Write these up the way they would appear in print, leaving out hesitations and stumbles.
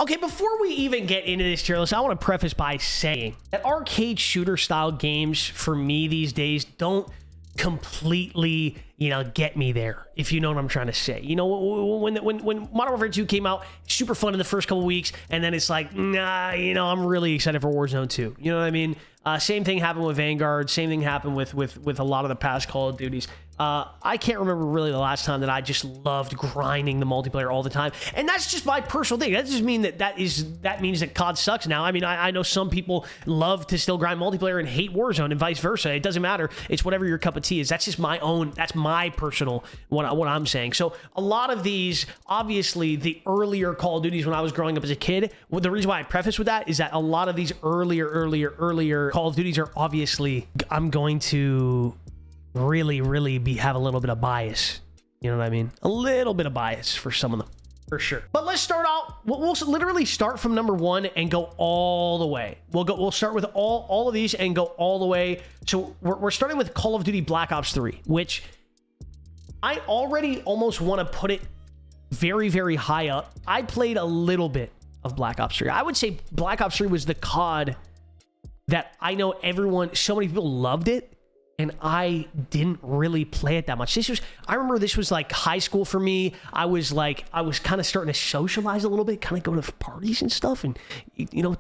Okay, before we even get into this tier list, I want to preface by saying that arcade shooter style games for me these days don't completely, get me there, if you know what I'm trying to say. When Modern Warfare 2 came out, super fun in the first couple weeks, and then it's like, nah, I'm really excited for Warzone 2. You know what I mean? Same thing happened with Vanguard. Same thing happened with a lot of the past Call of Duties. I can't remember really the last time that I just loved grinding the multiplayer all the time. And that's just my personal thing. That doesn't mean that means that COD sucks now. I mean, I know some people love to still grind multiplayer and hate Warzone and vice versa. It doesn't matter. It's whatever your cup of tea is. That's just that's my personal, what I'm saying. So a lot of these, obviously the earlier Call of Duties when I was growing up as a kid, the reason why I preface with that is that a lot of these earlier Call of Duties are obviously, I'm going to really have a little bit of bias. You know what I mean? A little bit of bias for some of them, for sure. But let's start out. We'll literally start from number 1 and go all the way. We'll start with all of these and go all the way. So we're starting with Call of Duty Black Ops 3, which I already almost want to put it very, very high up. I played a little bit of Black Ops 3. I would say Black Ops 3 was the COD that I know so many people loved it, and I didn't really play it that much. I remember this was like high school for me. I was kind of starting to socialize a little bit, kind of go to parties and stuff, and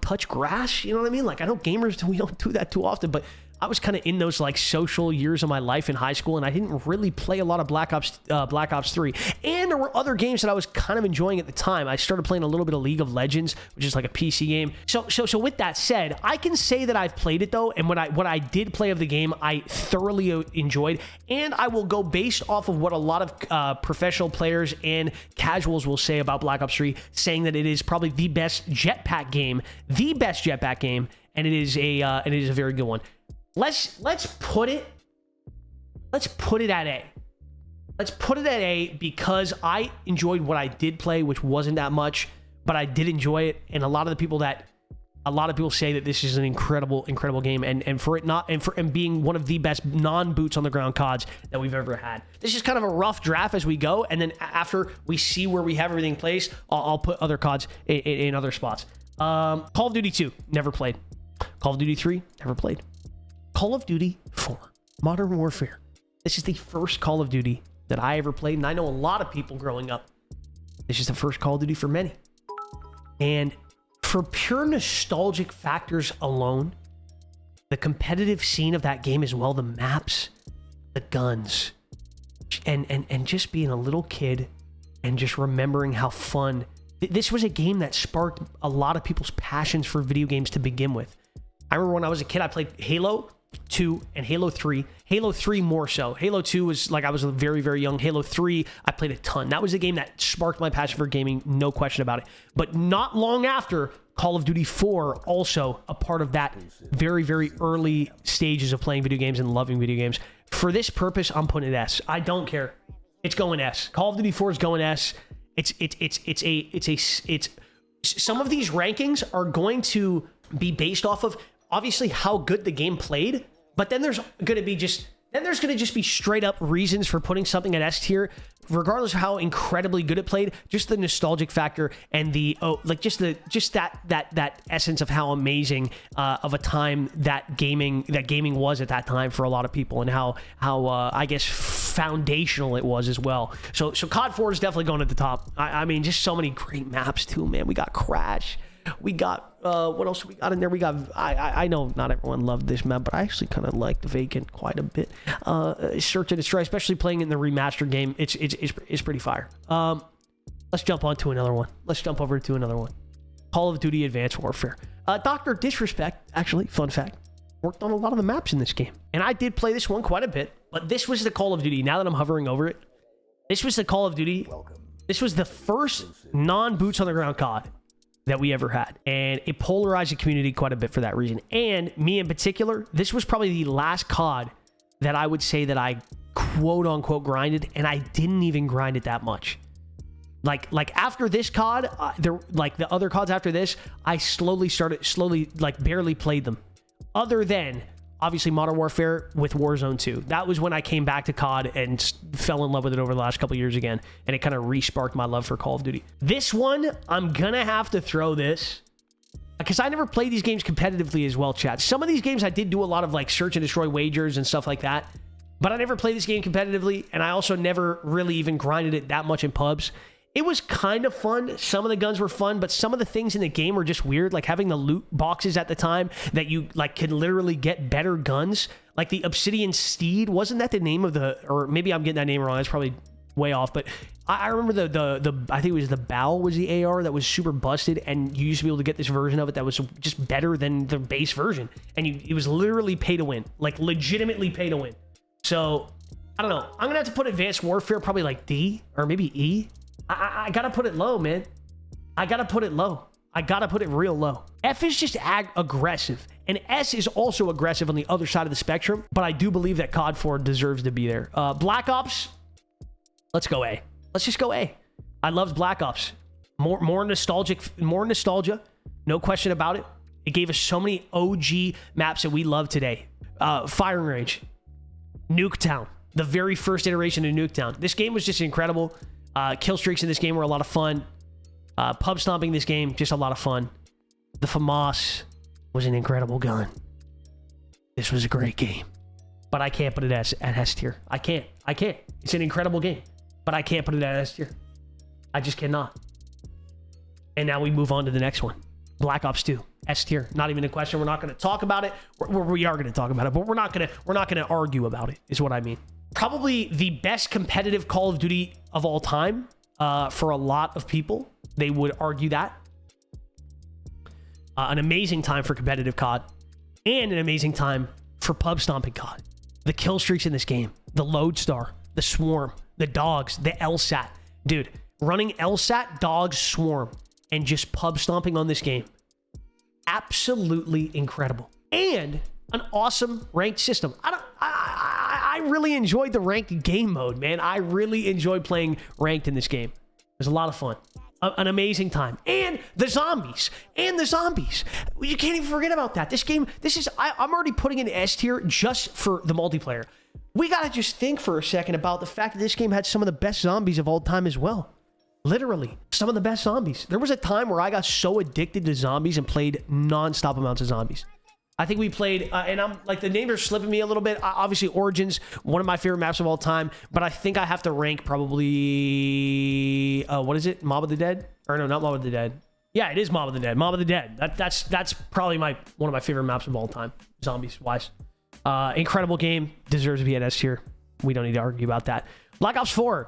touch grass. You know what I mean? Like, I know gamers, we don't do that too often, but I was kind of in those like social years of my life in high school, and I didn't really play a lot of Black Ops 3. And there were other games that I was kind of enjoying at the time. I started playing a little bit of League of Legends, which is like a PC game. So with that said, I can say that I've played it though, and what I did play of the game, I thoroughly enjoyed. And I will go based off of what a lot of professional players and casuals will say about Black Ops 3, saying that it is probably the best jetpack game, and it is a very good one. Let's put it at A. Let's put it at A because I enjoyed what I did play, which wasn't that much, but I did enjoy it. And a lot of people say that this is an incredible game, and being one of the best non-boots on the ground CODs that we've ever had. This is kind of a rough draft as we go, and then after we see where we have everything placed, I'll put other CODs in other spots. Call of Duty 2, never played. Call of Duty 3, never played. Call of Duty 4, Modern Warfare. This is the first Call of Duty that I ever played, and I know a lot of people growing up, this is the first Call of Duty for many. And for pure nostalgic factors alone, the competitive scene of that game as well, the maps, the guns, and just being a little kid and just remembering how fun. This was a game that sparked a lot of people's passions for video games to begin with. I remember when I was a kid, I played Halo 2 and Halo 3. Halo 3 more so. Halo 2 was like I was very, very young. Halo 3, I played a ton. That was a game that sparked my passion for gaming, no question about it. But not long after, Call of Duty 4 also a part of that very, very early stages of playing video games and loving video games. For this purpose, I'm putting it S. I don't care. It's going S. Call of Duty 4 is going S. It's some of these rankings are going to be based off of obviously how good the game played, but then there's going to just be straight up reasons for putting something at S tier, regardless of how incredibly good it played. Just the nostalgic factor and that essence of how amazing of a time that gaming was at that time for a lot of people, and how I guess foundational it was as well. So COD 4 is definitely going at the top. I mean, just so many great maps too, man. We got Crash. We got what else we got in there? We got I know not everyone loved this map, but I actually kind of liked Vacant quite a bit. Search and Destroy, especially playing in the remastered game, it's pretty fire. Let's jump on to another one. Let's jump over to another one. Call of Duty Advanced Warfare. Dr. Disrespect, actually, fun fact, worked on a lot of the maps in this game, and I did play this one quite a bit. But this was the Call of Duty. Now that I'm hovering over it, this was the Call of Duty. This was the first non-boots on the ground COD that we ever had, and it polarized the community quite a bit for that reason. And me in particular, this was probably the last COD that I would say that I quote unquote grinded, and I didn't even grind it that much. Like after this COD, the other CODs after this, I slowly barely played them, other than obviously Modern Warfare with Warzone 2. That was when I came back to COD and fell in love with it over the last couple years again, and it kind of re-sparked my love for Call of Duty. This one, I'm gonna have to throw this, because I never played these games competitively as well, chat. Some of these games I did do a lot of like search and destroy wagers and stuff like that, but I never played this game competitively, and I also never really even grinded it that much in pubs. It was kind of fun. Some of the guns were fun, but some of the things in the game were just weird, like having the loot boxes at the time that you like could literally get better guns, like the Obsidian Steed. Wasn't that the name of the, or maybe I'm getting that name wrong, that's probably way off, but I remember the I think it was the Bow was the AR that was super busted, and you used to be able to get this version of it that was just better than the base version, and it was literally pay to win, like legitimately pay to win. So I don't know, I'm gonna have to put Advanced Warfare probably like D or maybe E. I gotta put it low, man. I gotta put it low. I gotta put it real low. F is just aggressive, and S is also aggressive on the other side of the spectrum, but I do believe that COD 4 deserves to be there. Black Ops, let's go A. Let's just go A. I loved Black Ops. More nostalgia, no question about it. It gave us so many OG maps that we love today. Firing Range, Nuketown, the very first iteration of Nuketown. This game was just incredible. Kill streaks in this game were a lot of fun. Pub stomping in this game, just a lot of fun. The FAMAS was an incredible gun. This was a great game. But I can't put it at S tier. I can't. It's an incredible game. But I can't put it at S tier. I just cannot. And now we move on to the next one. Black Ops 2, S tier. Not even a question. We're not going to talk about it. We are going to talk about it, but we're not going to argue about it, is what I mean. Probably the best competitive Call of Duty of all time. For a lot of people, they would argue that. An amazing time for competitive COD, and an amazing time for pub stomping COD. The kill streaks in this game, the Lodestar, the Swarm, the Dogs, the LSAT. Dude, running LSAT, Dogs, Swarm, and just pub stomping on this game. Absolutely incredible. And an awesome ranked system. I really enjoyed the ranked game mode, man. I really enjoyed playing ranked in this game. It was a lot of fun. An amazing time. And the zombies. You can't even forget about that. This game, I'm already putting in S tier just for the multiplayer. We got to just think for a second about the fact that this game had some of the best zombies of all time as well. Literally, some of the best zombies. There was a time where I got so addicted to zombies and played non-stop amounts of zombies. I think we played, and I'm like, the names are slipping me a little bit. Obviously, Origins, one of my favorite maps of all time, but I think I have to rank probably, what is it? Mob of the Dead? Or no, not Mob of the Dead. Yeah, it is Mob of the Dead. Mob of the Dead. That's probably one of my favorite maps of all time, zombies-wise. Incredible game. Deserves to be at S tier. We don't need to argue about that. Black Ops 4.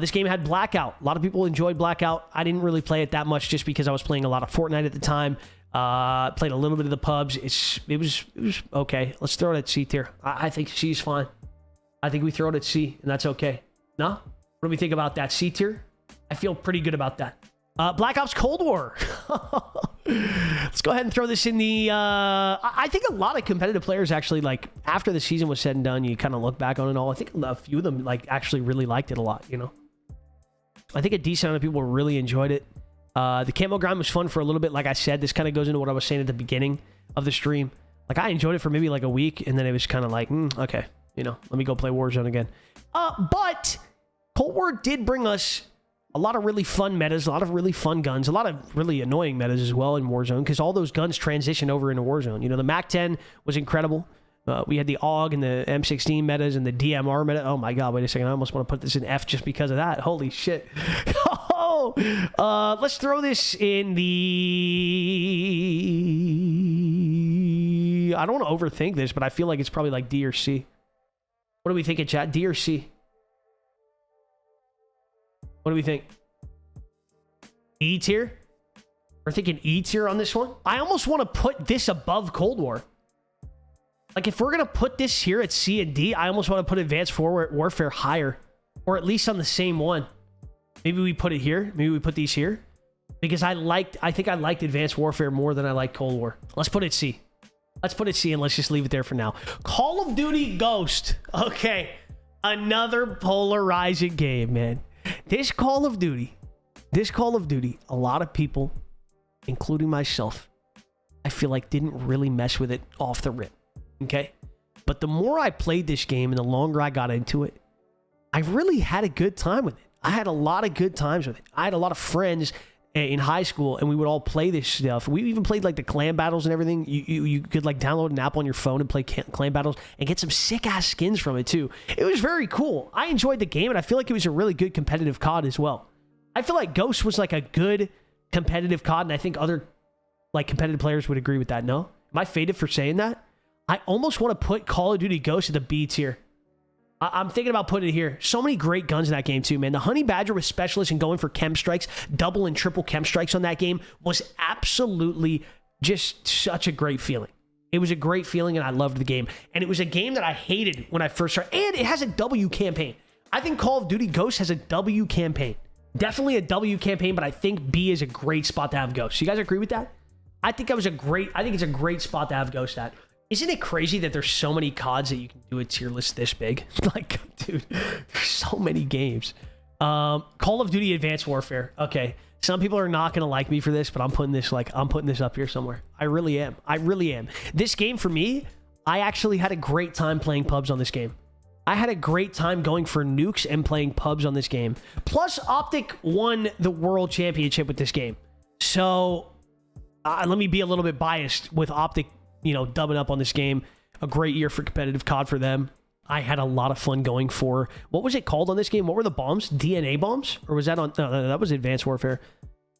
This game had Blackout. A lot of people enjoyed Blackout. I didn't really play it that much just because I was playing a lot of Fortnite at the time. Played a little bit of the pubs. It was okay. Let's throw it at C tier. I think C is fine. I think we throw it at C, and that's okay. No? What do we think about that? C tier? I feel pretty good about that. Black Ops Cold War. Let's go ahead and throw this in the... I think a lot of competitive players actually, like, after the season was said and done, you kind of look back on it all. I think a few of them, like, actually really liked it a lot, you know? I think a decent amount of people really enjoyed it. The camo grind was fun for a little bit. Like I said, this kind of goes into what I was saying at the beginning of the stream. Like, I enjoyed it for maybe like a week, and then it was kind of like, okay, you know, let me go play Warzone again. But Cold War did bring us a lot of really fun metas, a lot of really fun guns, a lot of really annoying metas as well in Warzone, because all those guns transition over into Warzone. You know, the MAC-10 was incredible. We had the AUG and the M16 metas and the DMR meta. Oh my God, wait a second. I almost want to put this in F just because of that. Holy shit. Let's throw this in the... I don't want to overthink this, but I feel like it's probably like D or C. What do we think in chat? D or C? What do we think? E tier? We're thinking E tier on this one. I almost want to put this above Cold War. Like, if we're going to put this here at C and D, I almost want to put Advanced Warfare higher. Or at least on the same one. Maybe we put it here. Maybe we put these here. Because I think I liked Advanced Warfare more than I liked Cold War. Let's put it C. Let's put it C and let's just leave it there for now. Call of Duty Ghost. Okay. Another polarizing game, man. This Call of Duty, a lot of people, including myself, I feel like didn't really mess with it off the rip. Okay? But the more I played this game and the longer I got into it, I really had a good time with it. I had a lot of good times with it. I had a lot of friends in high school, and we would all play this stuff. We even played like the clan battles and everything. You could like download an app on your phone and play clan battles and get some sick ass skins from it too. It was very cool. I enjoyed the game, and I feel like it was a really good competitive COD as well. I feel like Ghost was like a good competitive COD, and I think other like competitive players would agree with that. No? Am I faded for saying that? I almost want to put Call of Duty Ghost at the B tier. I'm thinking about putting it here. So many great guns in that game too, man. The Honey Badger with Specialist and going for chem strikes, double and triple chem strikes on that game was absolutely just such a great feeling. It was a great feeling, and I loved the game. And it was a game that I hated when I first started. And it has a W campaign. I think Call of Duty Ghost has a W campaign. Definitely a W campaign, but I think B is a great spot to have Ghost. You guys agree with that? I think it's a great spot to have Ghost at. Isn't it crazy that there's so many CODs that you can do a tier list this big? Like, dude, there's so many games. Call of Duty Advanced Warfare. Okay, some people are not gonna like me for this, but I'm putting this up here somewhere. I really am. This game for me, I actually had a great time playing pubs on this game. I had a great time going for nukes and playing pubs on this game. Plus, Optic won the World Championship with this game. So, let me be a little bit biased with Optic, dubbing up on this game. A great year for competitive COD for them. I had a lot of fun going for, what was it called on this game? What were the bombs? DNA bombs? Or was that on, no, that was Advanced Warfare.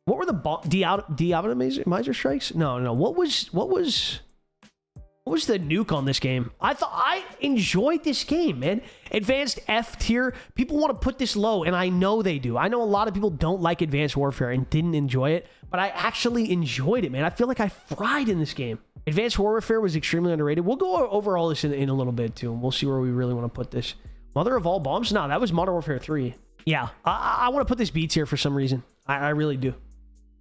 What were the deatomizer strikes? No. What was the nuke on this game? I enjoyed this game, man. Advanced F tier. People want to put this low, and I know they do. I know a lot of people don't like Advanced Warfare and didn't enjoy it, but I actually enjoyed it, man. I feel like I fried in this game. Advanced Warfare was extremely underrated. We'll go over all this in a little bit, too, and we'll see where we really want to put this. Mother of all bombs? No, that was Modern Warfare 3. Yeah, I want to put this B tier for some reason. I really do.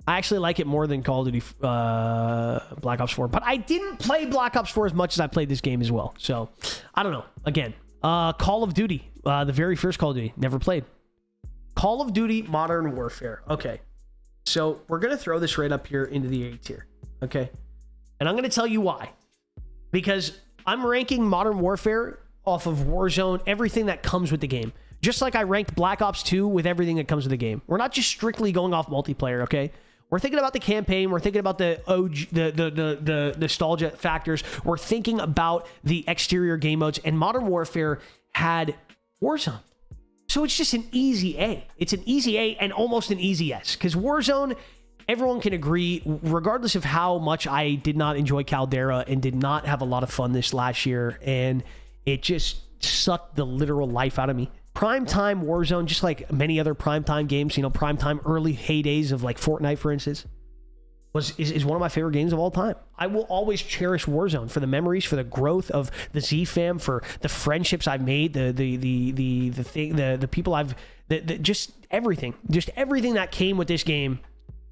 I actually like it more than Call of Duty Black Ops 4. But I didn't play Black Ops 4 as much as I played this game as well. So, I don't know. Again, Call of Duty. The very first Call of Duty. Never played. Call of Duty Modern Warfare. Okay. So, we're going to throw this right up here into the A tier. Okay. And I'm going to tell you why. Because I'm ranking Modern Warfare off of Warzone, everything that comes with the game. Just like I ranked Black Ops 2 with everything that comes with the game. We're not just strictly going off multiplayer, okay? We're thinking about the campaign. We're thinking about the OG, the nostalgia factors. We're thinking about the exterior game modes. And Modern Warfare had Warzone. So it's just an easy A. It's an easy A and almost an easy S. Because Warzone, everyone can agree, regardless of how much I did not enjoy Caldera and did not have a lot of fun this last year, and it just sucked the literal life out of me. Primetime Warzone, just like many other primetime games, primetime early heydays of like Fortnite, for instance, is one of my favorite games of all time. I will always cherish Warzone for the memories, for the growth of the Z fam, for the friendships I've made, the people I've, just everything that came with this game.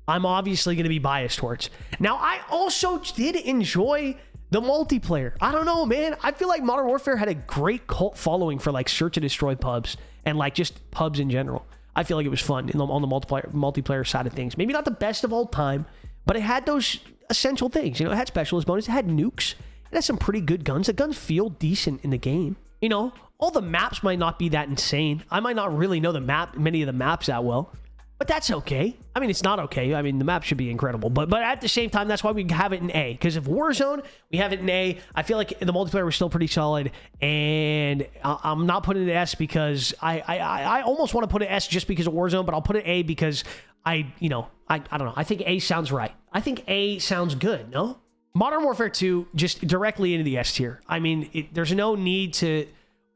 I'm obviously going to be biased towards. Now, I also did enjoy the multiplayer. I don't know, man. I feel like Modern Warfare had a great cult following for like search and destroy pubs and like just pubs in general. I feel like it was fun on the multiplayer side of things. Maybe not the best of all time, but it had those essential things. It had specialist bonus. It had nukes. It had some pretty good guns. The guns feel decent in the game. All the maps might not be that insane. I might not really know many of the maps that well. But that's okay. I mean, it's not okay. I mean, the map should be incredible. But at the same time, that's why we have it in A. Because if Warzone, we have it in A. I feel like the multiplayer was still pretty solid. And I'm not putting it in S because I almost want to put it S just because of Warzone. But I'll put it A because I don't know. I think A sounds right. I think A sounds good, no? Modern Warfare 2, just directly into the S tier. I mean, there's no need to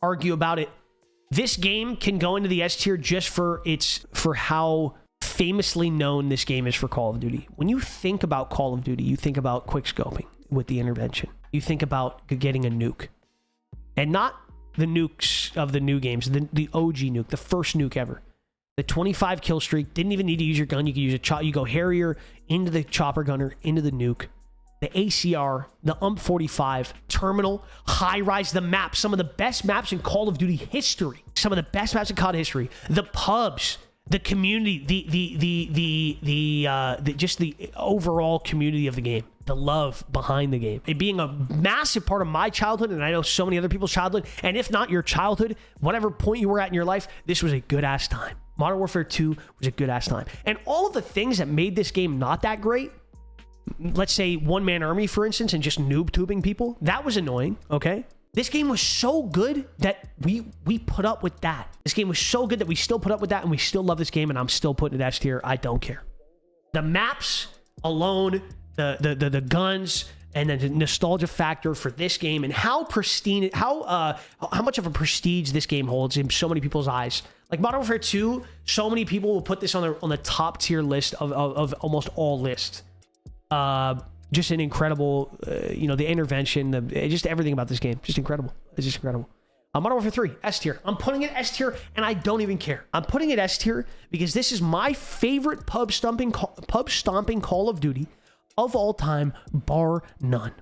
argue about it. This game can go into the S tier just for how famously known this game is for Call of Duty. When you think about Call of Duty, you think about quick scoping with the intervention. You think about getting a nuke. And not the nukes of the new games, the OG nuke, the first nuke ever. The 25 kill streak, didn't even need to use your gun. You could use you go Harrier into the chopper gunner, into the nuke. The ACR, the UMP-45, Terminal, High Rise, the map, some of the best maps in Call of Duty history. Some of the best maps in COD history. The pubs, the community, just the overall community of the game. the love behind the game. It being a massive part of my childhood, and I know so many other people's childhood, and if not your childhood, whatever point you were at in your life, this was a good-ass time. Modern Warfare 2 was a good-ass time. And all of the things that made this game not that great, let's say one-man army, for instance, and just noob-tubing people, that was annoying, okay? This game was so good that we put up with that. This game was so good that we still put up with that, and we still love this game, and I'm still putting it S tier. I don't care. The maps alone, the guns, and the nostalgia factor for this game, and how pristine, how much of a prestige this game holds in so many people's eyes. Like Modern Warfare 2, so many people will put this on the top tier list of almost all lists. Just an incredible, the intervention, just everything about this game, just incredible. It's just incredible. Modern Warfare 3, S tier. I'm putting it S tier, and I don't even care. I'm putting it S tier because this is my favorite pub stomping Call of Duty of all time, bar none.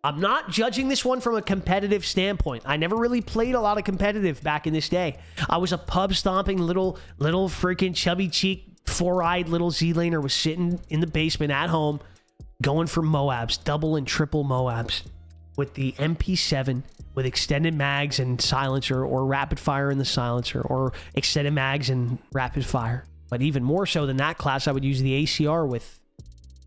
I'm not judging this one from a competitive standpoint. I never really played a lot of competitive back in this day. I was a pub stomping little freaking chubby cheek, four-eyed little Z-laner, was sitting in the basement at home going for Moabs, double and triple Moabs with the MP7 with extended mags and silencer, or rapid fire in the silencer, or extended mags and rapid fire. But even more so than that class, I would use the ACR with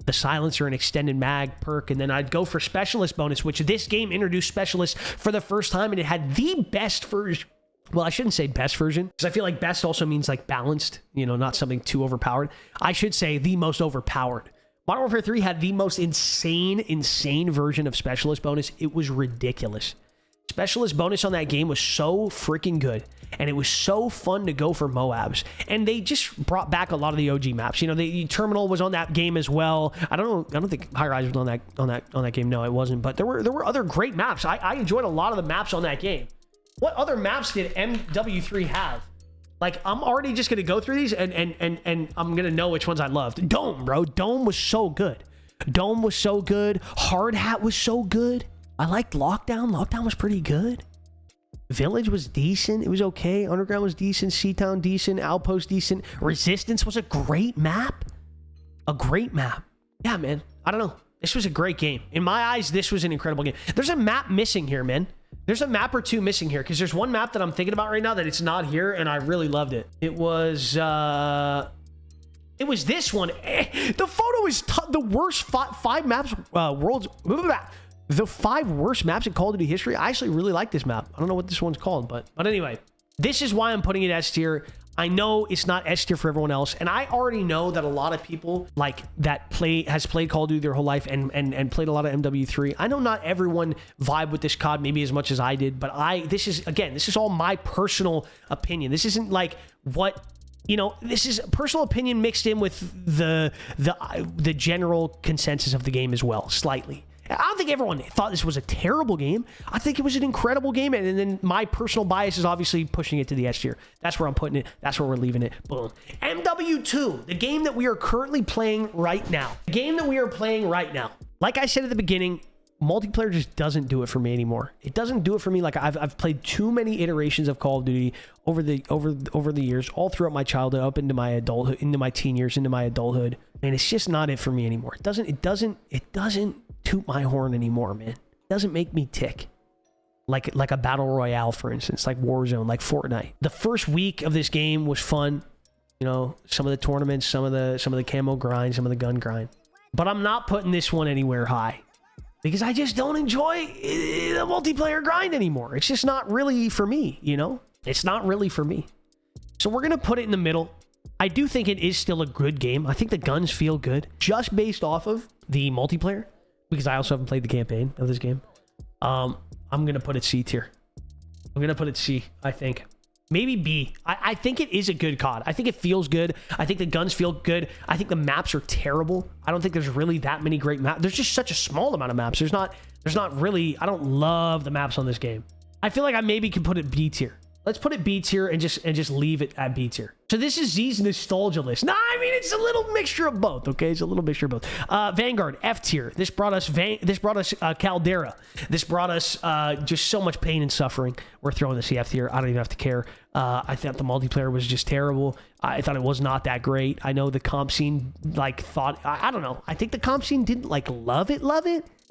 the silencer and extended mag perk, and then I'd go for specialist bonus, which this game introduced specialist for the first time, and it had the best version. Well, I shouldn't say best version, because I feel like best also means like balanced, not something too overpowered. I should say the most overpowered. Modern Warfare 3 had the most insane version of specialist bonus. It was ridiculous. Specialist bonus on that game was so freaking good, and it was so fun to go for Moabs. And they just brought back a lot of the OG maps. The Terminal was on that game as well. I don't think High Rise was on that game. No, it wasn't. But there were other great maps. I enjoyed a lot of the maps on that game. What other maps did MW3 have? Like, I'm already just gonna go through these, and I'm gonna know which ones I loved. Dome, bro. Dome was so good. Dome was so good. Hard Hat was so good. I liked Lockdown. Lockdown was pretty good. Village was decent. It was okay. Underground was decent. Seatown decent. Outpost decent. Resistance was a great map. A great map. Yeah, man. I don't know. This was a great game. In my eyes, this was an incredible game. There's a map missing here, man. There's a map or two missing here, because there's one map that I'm thinking about right now that it's not here, and I really loved it. It was this one. The photo is the worst five maps, the 5 worst maps in Call of Duty history. I actually really like this map. I don't know what this one's called, but anyway, this is why I'm putting it S tier. I know it's not S tier for everyone else, and I already know that a lot of people like that has played Call of Duty their whole life and played a lot of MW3. I know not everyone vibe with this COD maybe as much as I did, but this is all my personal opinion. This isn't like what this is personal opinion mixed in with the general consensus of the game as well, slightly. I don't think everyone thought this was a terrible game. I think it was an incredible game, and then my personal bias is obviously pushing it to the S tier. That's where I'm putting it. That's where we're leaving it. Boom. MW2, the game that we are currently playing right now. The game that we are playing right now. Like I said at the beginning, multiplayer just doesn't do it for me anymore. It doesn't do it for me. Like I've played too many iterations of Call of Duty over the years, all throughout my childhood, up into my adulthood, into my teen years, into my adulthood, and it's just not it for me anymore. It doesn't toot my horn anymore, man. It doesn't make me tick. Like a battle royale, for instance, like Warzone, like Fortnite. The first week of this game was fun. Some of the tournaments, some of the camo grind, some of the gun grind. But I'm not putting this one anywhere high, because I just don't enjoy the multiplayer grind anymore. It's just not really for me, It's not really for me. So we're going to put it in the middle. I do think it is still a good game. I think the guns feel good, just based off of the multiplayer, because I also haven't played the campaign of this game. I'm going to put it C tier. I'm going to put it C, I think. Maybe B. I think it is a good COD. I think it feels good. I think the guns feel good. I think the maps are terrible. I don't think there's really that many great maps. There's just such a small amount of maps. There's not really, I don't love the maps on this game. I feel like I maybe can put it B tier. Let's put it B tier and just leave it at B tier. So this is Z's nostalgia list. Nah, I mean, it's a little mixture of both, okay? It's a little mixture of both. Vanguard, F tier. This brought us Caldera. This brought us just so much pain and suffering. We're throwing this F tier. I don't even have to care. I thought the multiplayer was just terrible. I thought it was not that great. I know the comp scene, like, thought... I don't know. I think the comp scene didn't, like, love it.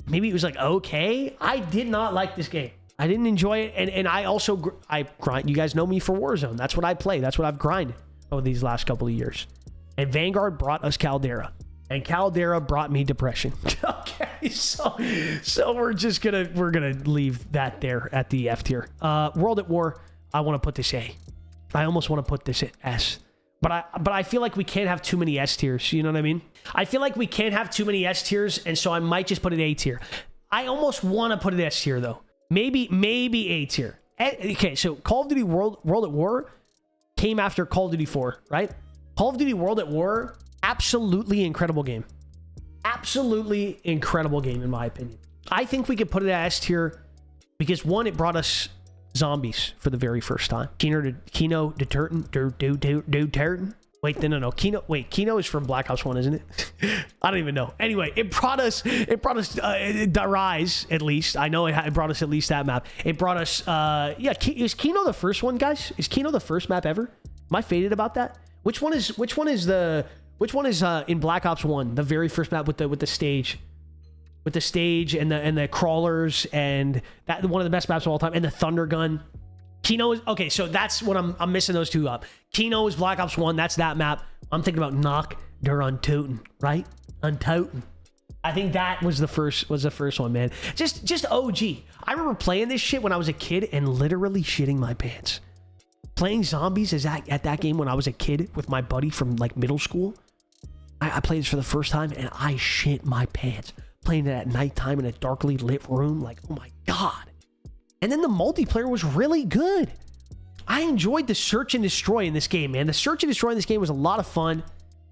Maybe it was, like, okay. I did not like this game. I didn't enjoy it, and I also I grind. You guys know me for Warzone. That's what I play. That's what I've grinded over these last couple of years. And Vanguard brought us Caldera, and Caldera brought me depression. Okay, so we're gonna leave that there at the F tier. World at War. I want to put this A. I almost want to put this at S, but I feel like we can't have too many S tiers. You know what I mean? I feel like we can't have too many S tiers, and so I might just put it A tier. I almost want to put it S tier though. Maybe A tier. Okay, so Call of Duty World at War came after Call of Duty 4, right? Call of Duty World at War, absolutely incredible game. Absolutely incredible game, in my opinion. I think we could put it at S tier because, one, it brought us zombies for the very first time. Kino Deterrent. Wait, no. Kino is from Black Ops 1, isn't it? I don't even know. Anyway, it brought us the Rise, at least. I know it brought us at least that map. It brought us, is Kino the first one, guys? Is Kino the first map ever? Am I faded about that? Which one is in Black Ops 1, the very first map with the stage? With the stage and the crawlers, and that one of the best maps of all time, and the Thunder Gun. Kino is okay, so that's what I'm missing those two up. Kino is Black Ops 1, that's that map. I'm thinking about Knock der Untoten, right? Untoten. I think that was the first one, man. Just OG. I remember playing this shit when I was a kid and literally shitting my pants. Playing zombies at that game when I was a kid with my buddy from like middle school. I played this for the first time and I shit my pants. Playing it at nighttime in a darkly lit room, like, oh my God. And then the multiplayer was really good. I enjoyed the search and destroy in this game, man. The search and destroy in this game was a lot of fun.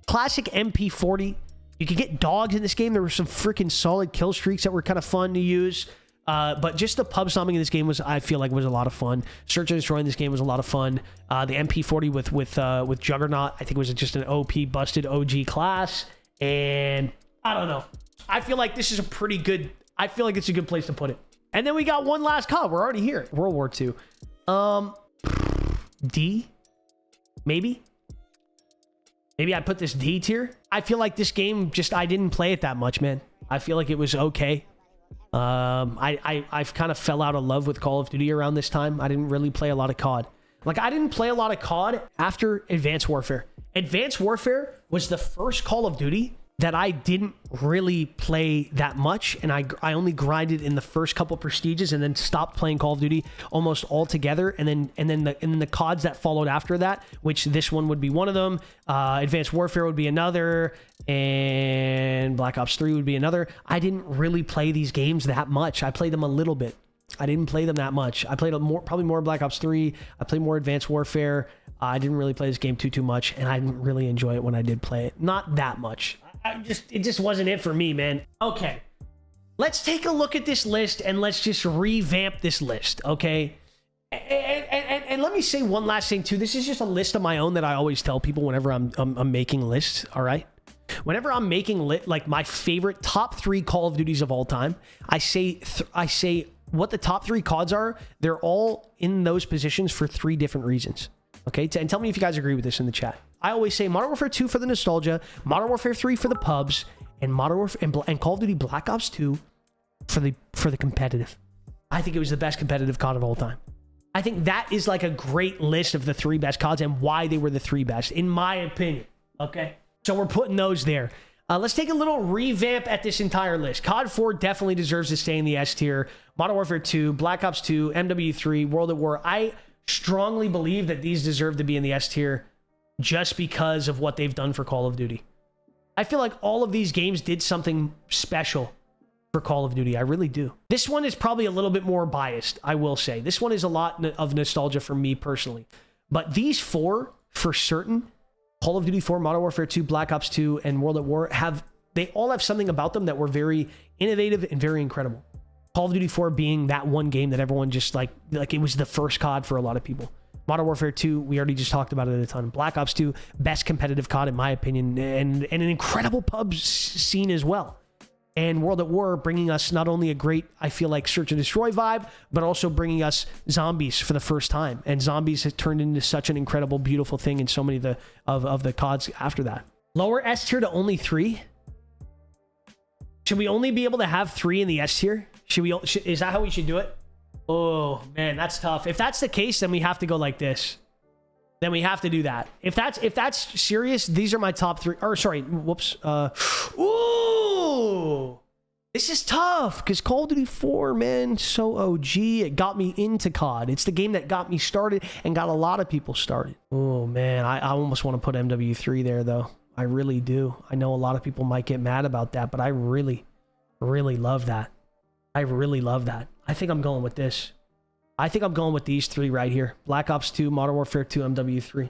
Classic MP40. You could get dogs in this game. There were some freaking solid kill streaks that were kind of fun to use. But just the pub stomping in this game I feel like was a lot of fun. Search and destroy in this game was a lot of fun. The MP40 with Juggernaut, I think was just an OP busted OG class. And I don't know. I feel like this is a pretty good... I feel like it's a good place to put it. And then we got one last call. We're already here. World War II. D? Maybe I put this D tier. I feel like this game I didn't play it that much, man. I feel like it was okay. I've kind of fell out of love with Call of Duty around this time. I didn't really play a lot of COD. Like, I didn't play a lot of COD after Advanced Warfare. Advanced Warfare was the first Call of Duty that I didn't really play that much, and I only grinded in the first couple prestiges and then stopped playing Call of Duty almost altogether. And then the CODs that followed after that, which this one would be one of them, Advanced Warfare would be another, and Black Ops 3 would be another. I didn't really play these games that much. I played them a little bit. I didn't play them that much. I played probably more Black Ops 3. I played more Advanced Warfare. I didn't really play this game too much, and I didn't really enjoy it when I did play it. Not that much. It just wasn't it for me, man. Okay, let's take a look at this list and let's just revamp this list, okay? And let me say one last thing too. This is just a list of my own that I always tell people whenever I'm making lists. All right, whenever I'm making like my favorite top 3 Call of Duties of all time, I say what the top 3 CODs are. They're all in those positions for 3 different reasons. Okay, and tell me if you guys agree with this in the chat. I always say Modern Warfare 2 for the nostalgia, Modern Warfare 3 for the pubs, and Modern Warfare and Call of Duty Black Ops 2 for the competitive. I think it was the best competitive COD of all time. I think that is like a great list of the 3 best CODs and why they were the 3 best, in my opinion. Okay, so we're putting those there. Let's take a little revamp at this entire list. COD 4 definitely deserves to stay in the S tier. Modern Warfare 2, Black Ops 2, MW3, World at War. I strongly believe that these deserve to be in the S tier just because of what they've done for Call of Duty. I feel like all of these games did something special for Call of Duty. I really do. This one is probably a little bit more biased, I will say. This one is a lot of nostalgia for me personally. But these 4, for certain, Call of Duty 4, Modern Warfare 2, Black Ops 2, and World at War, they all have something about them that were very innovative and very incredible. Call of Duty 4 being that one game that everyone just like it was the first COD for a lot of people. Modern Warfare 2, we already just talked about it a ton. Black Ops 2, best competitive COD in my opinion, and an incredible pub scene as well. And World at War bringing us not only a great, I feel like, Search and Destroy vibe, but also bringing us zombies for the first time. And zombies has turned into such an incredible, beautiful thing in so many of the CODs after that. Lower S tier to only 3? Should we only be able to have 3 in the S tier? Is that how we should do it? Oh, man, that's tough. If that's the case, then we have to go like this. Then we have to do that. If that's serious, these are my top 3. Or sorry, whoops. Ooh, this is tough because Call of Duty 4, man, so OG. It got me into COD. It's the game that got me started and got a lot of people started. Oh man, I almost want to put MW3 there though. I really do. I know a lot of people might get mad about that, but I really, really love that. I really love that. I think I'm going with this. I think I'm going with these 3 right here. Black Ops 2, Modern Warfare 2, MW3.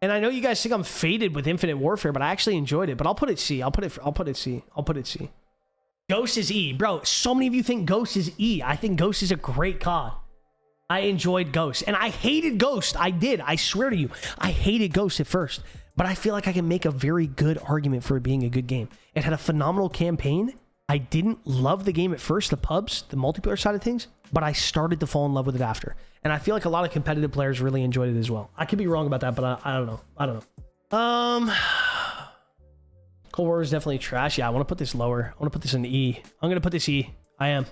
And I know you guys think I'm faded with Infinite Warfare, but I actually enjoyed it. But I'll put it C. I'll put it C. I'll put it C. Ghost is E. Bro, so many of you think Ghost is E. I think Ghost is a great COD. I enjoyed Ghost. And I hated Ghost. I did. I swear to you. I hated Ghost at first. But I feel like I can make a very good argument for it being a good game. It had a phenomenal campaign. I didn't love the game at first, the pubs, the multiplayer side of things, but I started to fall in love with it after. And I feel like a lot of competitive players really enjoyed it as well. I could be wrong about that, but I don't know. I don't know. Cold War is definitely trash. Yeah, I want to put this lower. I want to put this in E. I'm going to put this E. I am.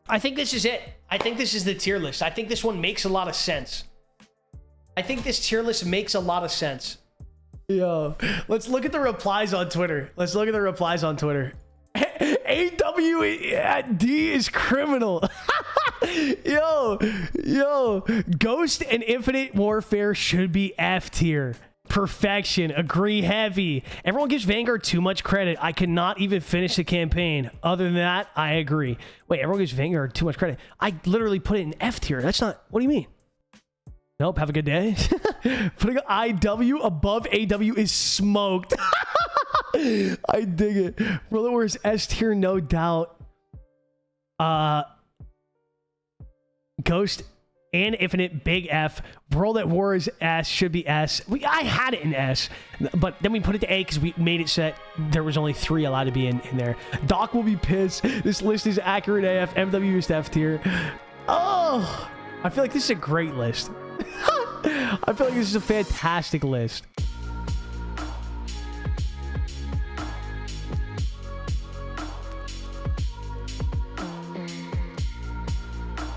I think this is it. I think this is the tier list. I think this one makes a lot of sense. I think this tier list makes a lot of sense. Yo, let's look at the replies on Twitter. Let's look at the replies on Twitter. AWD is criminal. yo, Ghost and Infinite Warfare should be F tier. Perfection. Agree heavy. Everyone gives Vanguard too much credit. I could not even finish the campaign. Other than that, I agree. Wait, everyone gives Vanguard too much credit. I literally put it in F tier. That's not... What do you mean? Nope. Have a good day. Putting IW above AW is smoked. I dig it. World War is S tier, no doubt. Ghost and Infinite, big F. World at War is S, should be S. I had it in S, but then we put it to A because we made it set. There was only 3 allowed to be in there. Doc will be pissed. This list is accurate AF. MW is F tier. Oh, I feel like this is a great list. I feel like this is a fantastic list.